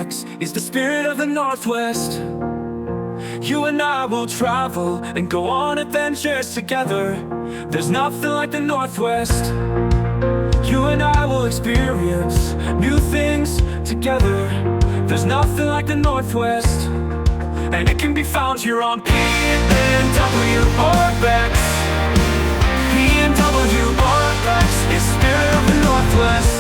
Urbex is the spirit of the Northwest. You and I will travel and go on adventures together. There's nothing like the Northwest. You and I will experience new things together. There's nothing like the Northwest. And it can be found here on PNWURBEX. PNWURBEX is spirit of the Northwest.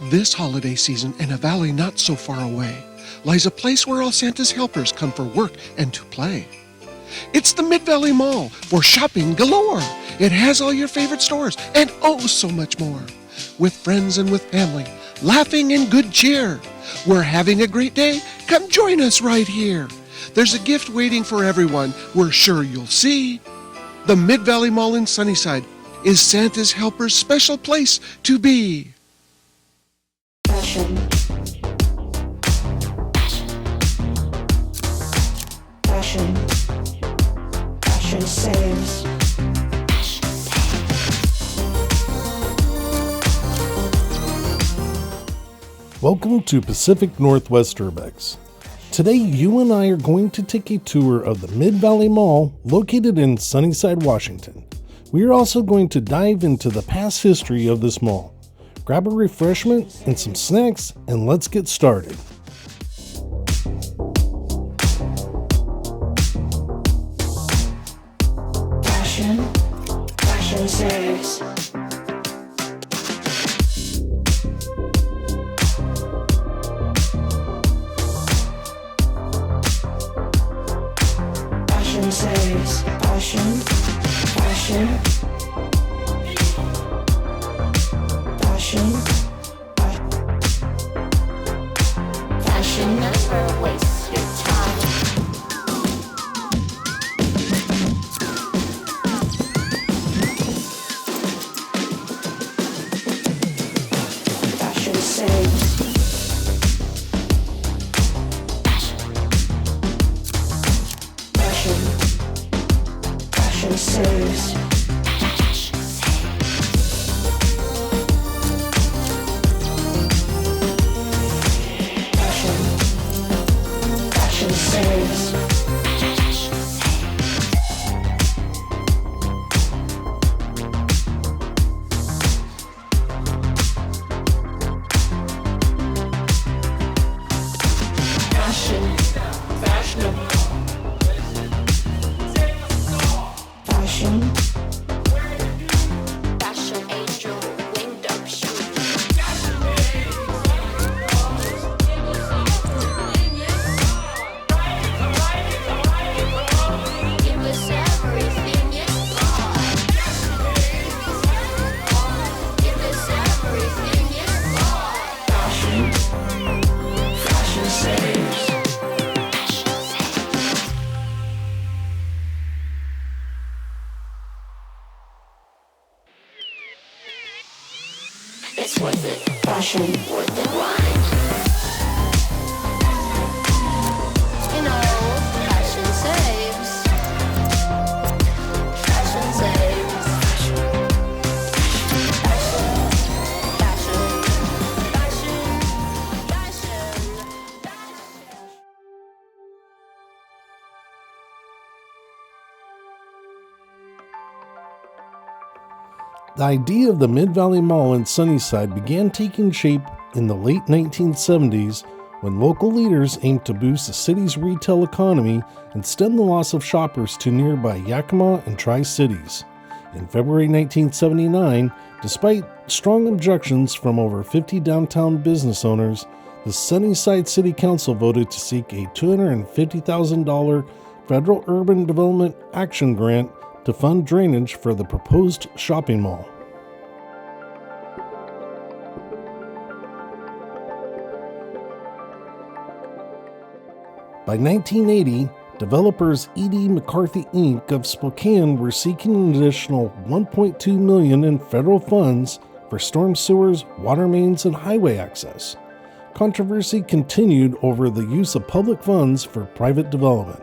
This holiday season, in a valley not so far away, lies a place where all Santa's helpers come for work and to play. It's the Mid-Valley Mall for shopping galore. It has all your favorite stores and oh so much more. With friends and with family, laughing in good cheer. We're having a great day. Come join us right here. There's a gift waiting for everyone. We're sure you'll see. The Mid-Valley Mall in Sunnyside is Santa's helper's special place to be. Fashion. Fashion. Fashion saves. Welcome to Pacific Northwest Urbex. Today you and I are going to take a tour of the Mid-Valley Mall located in Sunnyside, Washington. We are also going to dive into the past history of this mall. Grab a refreshment and some snacks and let's get started. Fashion. Fashion saves. Fashion saves. Fashion. Fashion. Fashion never wastes your time. Fashion saves. Fashion. Fashion saves. Passion saves. Passion. Passion. Fashion angel, winged up shoe. Give us everything you've got. Give us everything you've got. Passion saves. It's worth it, Passion. worth the grind. You know, fashion saves. Fashion saves. Fashion, fashion, fashion, fashion, fashion. The idea of the Mid-Valley Mall in Sunnyside began taking shape in the late 1970s when local leaders aimed to boost the city's retail economy and stem the loss of shoppers to nearby Yakima and Tri-Cities. In February 1979, despite strong objections from over 50 downtown business owners, the Sunnyside City Council voted to seek a $250,000 federal urban development action grant to fund drainage for the proposed shopping mall. By 1980, developers E.D. McCarthy Inc. of Spokane were seeking an additional $1.2 million in federal funds for storm sewers, water mains, and highway access. Controversy continued over the use of public funds for private development.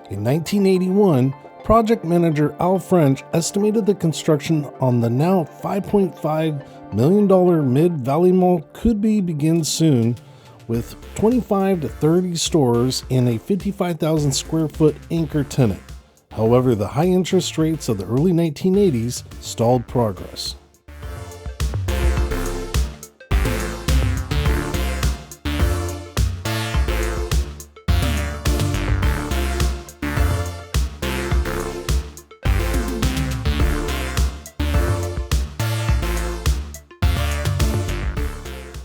In 1981, project manager Al French estimated the construction on the now $5.5 million Mid-Valley Mall could begin soon, with 25 to 30 stores and a 55,000 square foot anchor tenant. However, the high interest rates of the early 1980s stalled progress.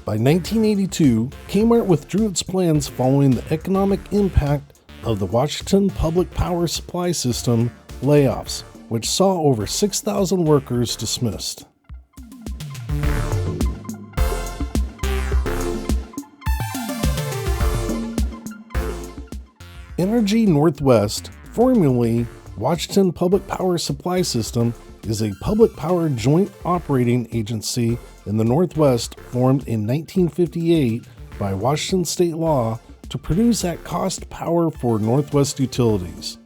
By 1982, Kmart withdrew its plans following the economic impact of the Washington Public Power Supply System layoffs, which saw over 6,000 workers dismissed. Energy Northwest, formerly Washington Public Power Supply System, is a public power joint operating agency in the Northwest formed in 1958 by Washington state law to produce at-cost power for Northwest utilities.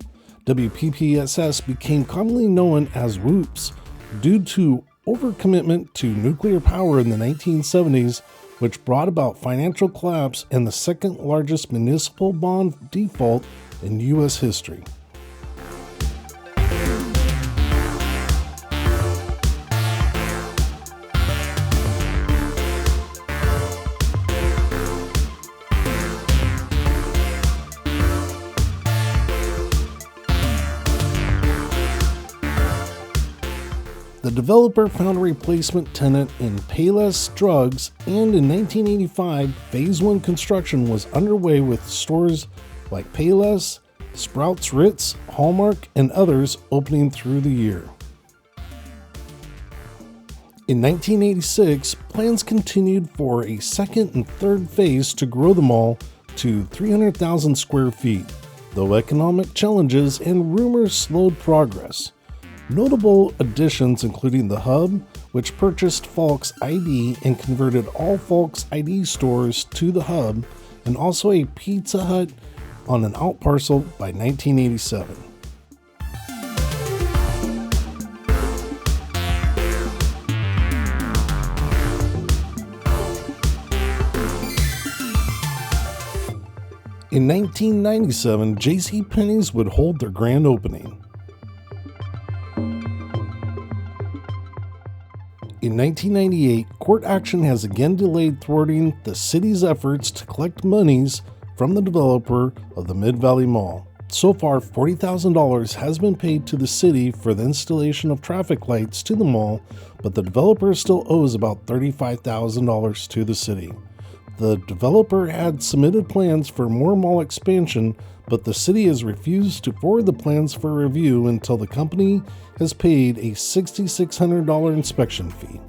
WPPSS became commonly known as WOOPS due to overcommitment to nuclear power in the 1970s, which brought about financial collapse and the second largest municipal bond default in U.S. history. The developer found a replacement tenant in Payless Drugs, and in 1985, Phase 1 construction was underway with stores like Payless, Sprouts Ritz, Hallmark, and others opening through the year. In 1986, plans continued for a second and third phase to grow the mall to 300,000 square feet, though economic challenges and rumors slowed progress. Notable additions including the Hub, which purchased Falk's ID and converted all Falk's ID stores to the Hub, and also a Pizza Hut on an out parcel by 1987. In 1997, JCPenney's would hold their grand opening. In 1998, court action has again delayed thwarting the city's efforts to collect monies from the developer of the Mid-Valley Mall. So far, $40,000 has been paid to the city for the installation of traffic lights to the mall, but the developer still owes about $35,000 to the city. The developer had submitted plans for more mall expansion, but the city has refused to forward the plans for review until the company has paid a $6,600 inspection fee.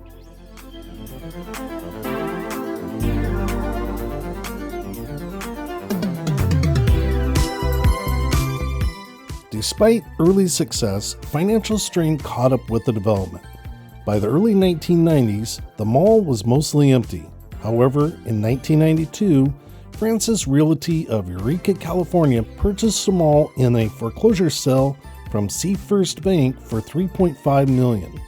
Despite early success, financial strain caught up with the development. By the early 1990s, the mall was mostly empty. However, in 1992, Francis Realty of Eureka, California purchased the mall in a foreclosure sale from Seafirst Bank for $3.5 million.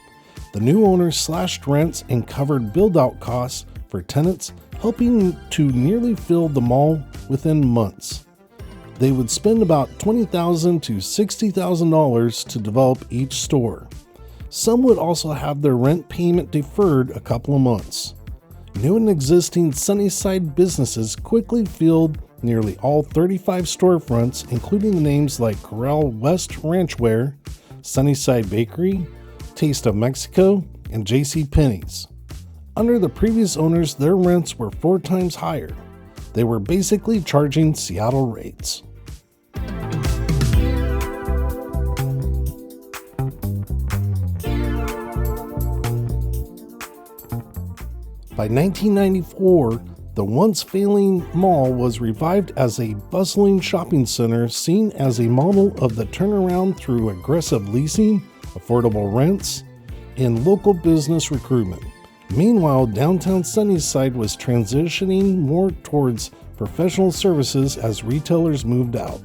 The new owners slashed rents and covered build-out costs for tenants, helping to nearly fill the mall within months. They would spend about $20,000 to $60,000 to develop each store. Some would also have their rent payment deferred a couple of months. New and existing Sunnyside businesses quickly filled nearly all 35 storefronts, including the names like Corral West Ranchwear, Sunnyside Bakery, Taste of Mexico, and JCPenney's. Under the previous owners, their rents were 4 times higher. They were basically charging Seattle rates. By 1994, the once failing mall was revived as a bustling shopping center seen as a model of the turnaround through aggressive leasing, affordable rents, and local business recruitment. Meanwhile, downtown Sunnyside was transitioning more towards professional services as retailers moved out.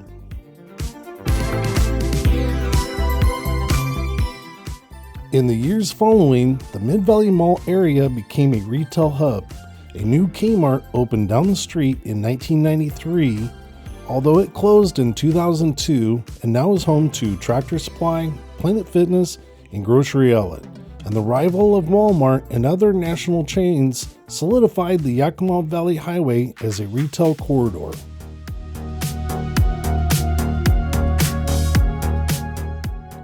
In the years following, the Mid-Valley Mall area became a retail hub. A new Kmart opened down the street in 1993, although it closed in 2002 and now is home to Tractor Supply, Planet Fitness, and Grocery Outlet. And the rival of Walmart and other national chains solidified the Yakima Valley Highway as a retail corridor.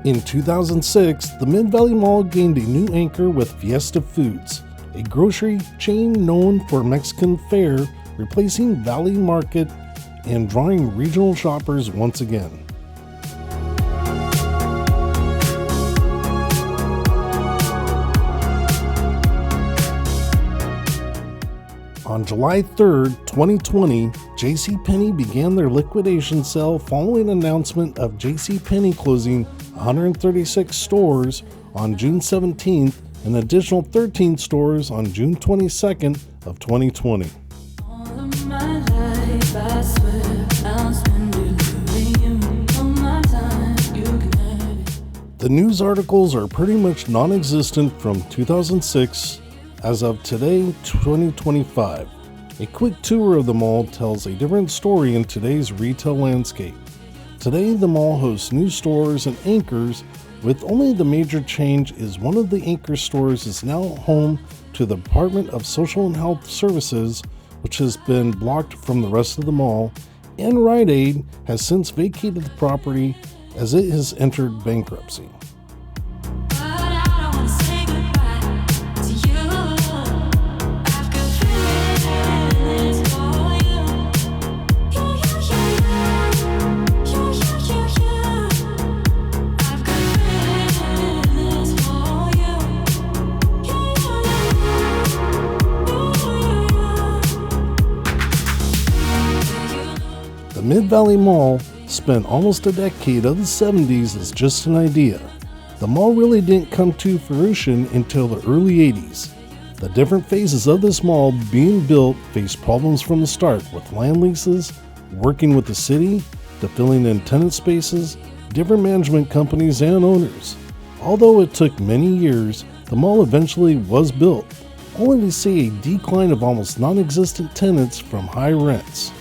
In 2006, the Mid-Valley Mall gained a new anchor with Fiesta Foods, a grocery chain known for Mexican fare, replacing Valley Market and drawing regional shoppers once again. On July 3, 2020, JCPenney began their liquidation sale following an announcement of JCPenney closing 136 stores on June 17th and an additional 13 stores on June 22nd of 2020. The news articles are pretty much non-existent from 2006 as of today, 2025. A quick tour of the mall tells a different story in today's retail landscape. Today, the mall hosts new stores and anchors, with only the major change is one of the anchor stores is now home to the Department of Social and Health Services, which has been blocked from the rest of the mall, and Rite Aid has since vacated the property as it has entered bankruptcy. The Mid-Valley Mall spent almost a decade of the 70s as just an idea. The mall really didn't come to fruition until the early 80s. The The different phases of this mall being built faced problems from the start with land leases, working with the city, to filling in tenant spaces, different management companies and owners. Although it took many years, the mall eventually was built, only to see a decline of almost non-existent tenants from high rents.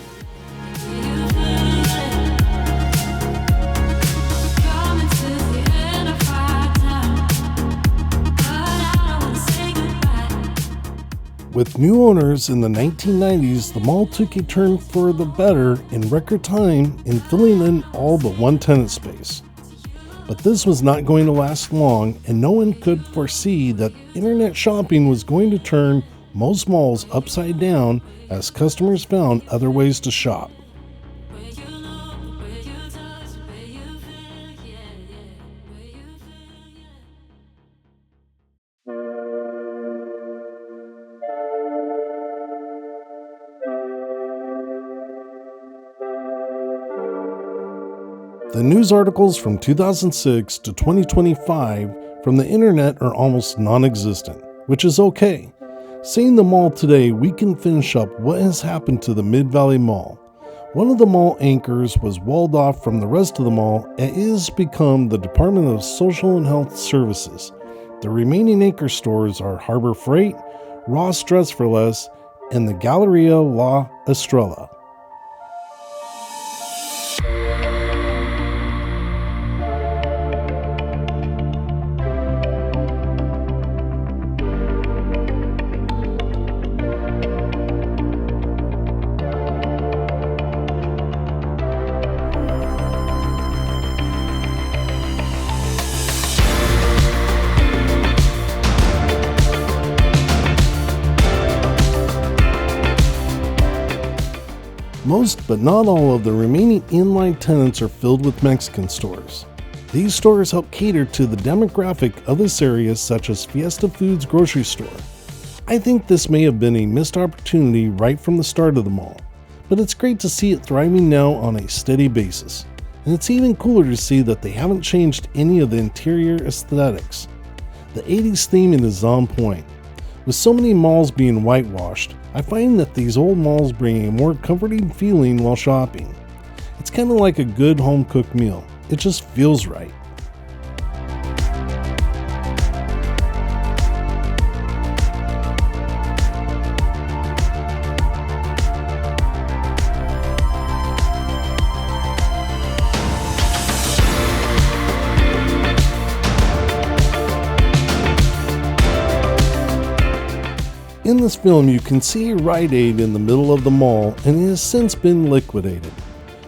With new owners in the 1990s, the mall took a turn for the better in record time in filling in all but one tenant space. But this was not going to last long, and no one could foresee that internet shopping was going to turn most malls upside down as customers found other ways to shop. The news articles from 2006 to 2025 from the internet are almost non-existent, which is okay. Seeing the mall today, we can finish up what has happened to the Mid-Valley Mall. One of the mall anchors was walled off from the rest of the mall and is become the Department of Social and Health Services. The remaining anchor stores are Harbor Freight, Ross Dress for Less, and the Galleria La Estrella. Most but not all of the remaining inline tenants are filled with Mexican stores. These stores help cater to the demographic of this area, such as Fiesta Foods grocery store. I think this may have been a missed opportunity right from the start of the mall, but it's great to see it thriving now on a steady basis. And it's even cooler to see that they haven't changed any of the interior aesthetics. The 80s theming is on point. With so many malls being whitewashed, I find that these old malls bring a more comforting feeling while shopping. It's kind of like a good home-cooked meal. It just feels right. In this film, you can see a Rite Aid in the middle of the mall, and it has since been liquidated.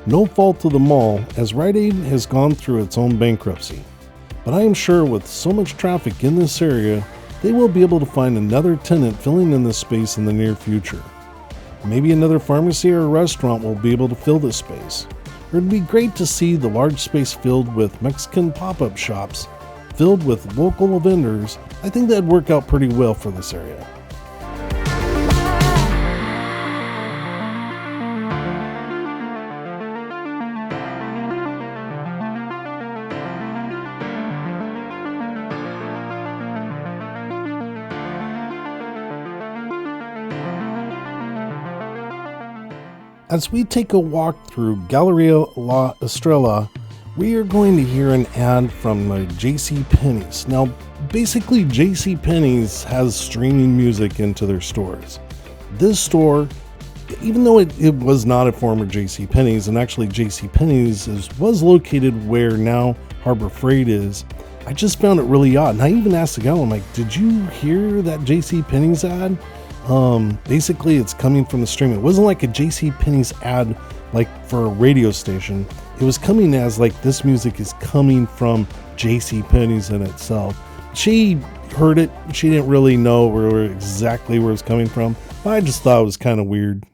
No fault to the mall, as Rite Aid has gone through its own bankruptcy. But I am sure with so much traffic in this area, they will be able to find another tenant filling in this space in the near future. Maybe another pharmacy or a restaurant will be able to fill this space. Or it'd be great to see the large space filled with Mexican pop-up shops, filled with local vendors. I think that'd work out pretty well for this area. As we take a walk through Galleria La Estrella, we are going to hear an ad from JCPenney's. Now, basically JCPenney's has streaming music into their stores. This store, even though it was not a former JCPenney's, and actually JCPenney's was located where now Harbor Freight is, I just found it really odd. And I even asked the guy, I'm like, did you hear that JCPenney's ad? Basically it's coming from the stream. It wasn't like a JCPenney's ad like for a radio station. It was coming as like this music is coming from JCPenney's in itself. She heard it. She didn't really know exactly where it's coming from. I just thought it was kind of weird.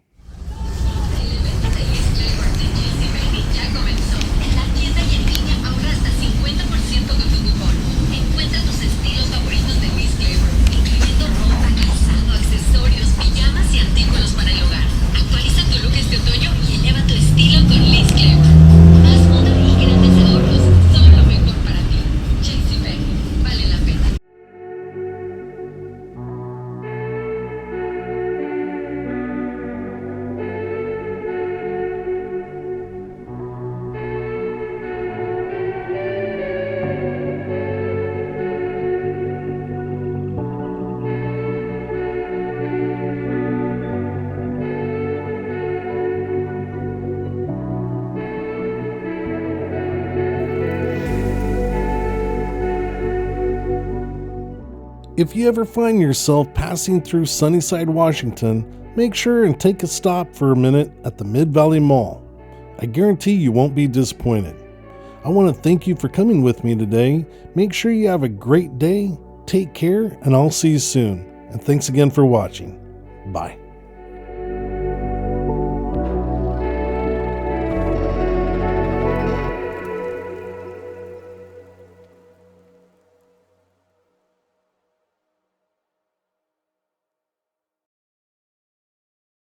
If you ever find yourself passing through Sunnyside, Washington, make sure and take a stop for a minute at the Mid-Valley Mall. I guarantee you won't be disappointed. I want to thank you for coming with me today. Make sure you have a great day, take care, and I'll see you soon. And thanks again for watching. Bye.